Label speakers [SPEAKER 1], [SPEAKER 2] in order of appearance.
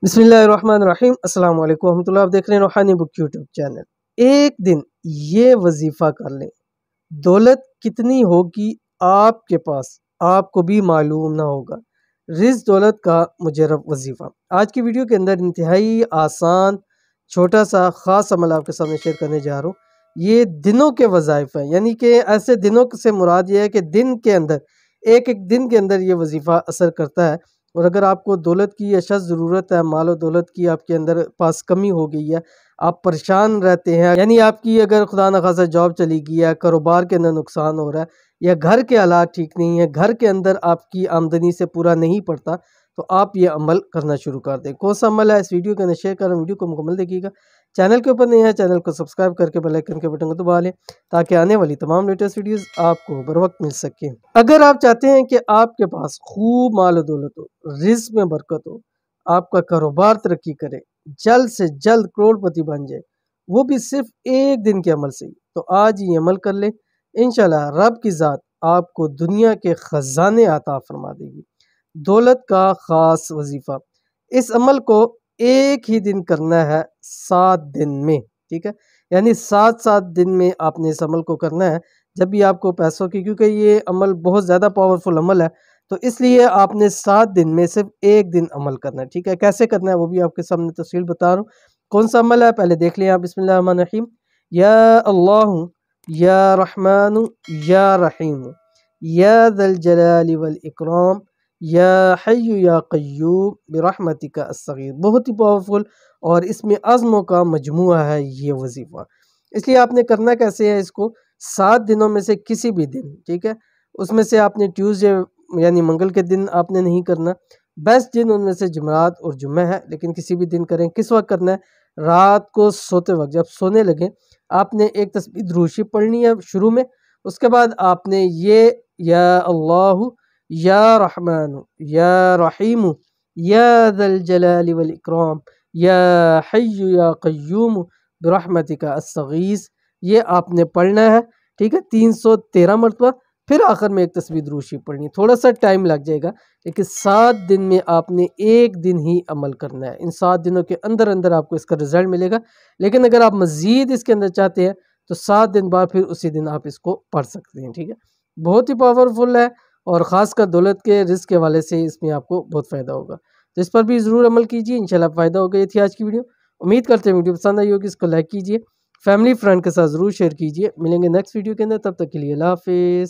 [SPEAKER 1] बिस्मिल्लाहिर्रहमानिर्रहीम अस्सलाम वालेकुम रहमतुल्लाह। आप देख रहे हैं रूहानी बुक यूट्यूब चैनल। एक दिन ये वजीफ़ा कर लें, दौलत कितनी होगी आपके पास आपको भी मालूम ना होगा। रिज़्क़ दौलत का मुजर्रब वजीफ़ा। आज की वीडियो के अंदर इंतहाई आसान छोटा सा ख़ास अमल आपके सामने शेयर करने जा रहा हूँ। ये दिनों के वज़ाइफ़ हैं, यानी कि ऐसे दिनों से मुराद ये है कि दिन के अंदर एक एक दिन के अंदर ये वजीफ़ा असर करता है। और अगर आपको दौलत की अशद ज़रूरत है, माल और दौलत की आपके अंदर पास कमी हो गई है, आप परेशान रहते हैं, यानी आपकी अगर खुदा न खासा जॉब चली गई है, कारोबार के अंदर नुकसान हो रहा है या घर के हालात ठीक नहीं है, घर के अंदर आपकी आमदनी से पूरा नहीं पड़ता, तो आप ये अमल करना शुरू कर दें। कौन सा अमल है इस वीडियो के अंदर शेयर कर रहा हूँ, वीडियो को मुकम्मल देखिएगा। चैनल के ऊपर नहीं है, चैनल को सब्सक्राइब करके बेल आइकन के बटन को दबा लें ताकि आने वाली तमाम लेटेस्ट वीडियोस आपको बर वक्त मिल सके। अगर आप चाहते हैं कि आपके पास खूब माल और दौलत हो, रिज़्क़ में बरकत हो, आपका कारोबार तरक्की करे, जल्द से जल्द करोड़पति बन जाए, वो भी सिर्फ एक दिन के अमल से ही, तो आज ये अमल कर लें। इंशाल्लाह रब की ज़ात आपको दुनिया के ख़जाने अता फरमा देगी। दौलत का ख़ास वजीफ़ा, इस अमल को एक ही दिन करना है 7 दिन में, ठीक है। यानी 7-7 दिन में आपने इस अमल को करना है। जब भी आपको पैसों की, क्योंकि ये अमल बहुत ज़्यादा पावरफुल अमल है, तो इसलिए आपने 7 दिन में सिर्फ एक दिन अमल करना है, ठीक है। कैसे करना है वो भी आपके सामने तफसील बता रहा हूँ। कौन सा अमल है पहले देख लें आप। बिस्मिल्लाहिर्रहमानिर्रहीम। या अल्लाहु या रहमानु या रहीम या ज़ल जलाली वल इकराम या हय्यु या क़य्यूम बिरहमतिका अस्सगीर। बहुत ही पावरफुल और इसमें अज़्मों का मजमुआ है ये वजीफ़ा। इसलिए आपने करना कैसे है, इसको 7 दिनों में से किसी भी दिन, ठीक है। उसमें से आपने ट्यूसडे यानी मंगल के दिन आपने नहीं करना। बेस्ट दिन उनमें से जुमेरात और जुम्मे है, लेकिन किसी भी दिन करें। किस वक्त करना है? रात को सोते वक्त, जब सोने लगे आपने एक तस्बीह दुरूद शरीफ पढ़नी है शुरू में। उसके बाद आपने ये या अल्लाहु या रहमानु या रहीमु या ज़ल जलाली वल इकराम या हय्यु या क़य्यूम बिरहमतिका अस्सगीस, ये आपने पढ़ना है, ठीक है, 313 मरतबा। फिर आखिर में एक तस्बीह दुरूद शरीफ पढ़नी है। थोड़ा सा टाइम लग जाएगा, लेकिन 7 दिन में आपने एक दिन ही अमल करना है। इन 7 दिनों के अंदर अंदर आपको इसका रिजल्ट मिलेगा। लेकिन अगर आप मज़ीद इसके अंदर चाहते हैं तो 7 दिन बाद फिर उसी दिन आप इसको पढ़ सकते हैं, ठीक है। बहुत ही पावरफुल है और ख़ासकर दौलत के रिज़्क़ के हवाले से इसमें आपको बहुत फ़ायदा होगा। तो इस पर भी ज़रूर अमल कीजिए, इंशाल्लाह फ़ायदा होगा। ये थी आज की वीडियो। उम्मीद करते हैं वीडियो पसंद आई होगी। इसको लाइक कीजिए, फैमिली फ्रेंड के साथ ज़रूर शेयर कीजिए। मिलेंगे नेक्स्ट वीडियो के अंदर, तब तक के लिए अल्लाह हाफ़िज़।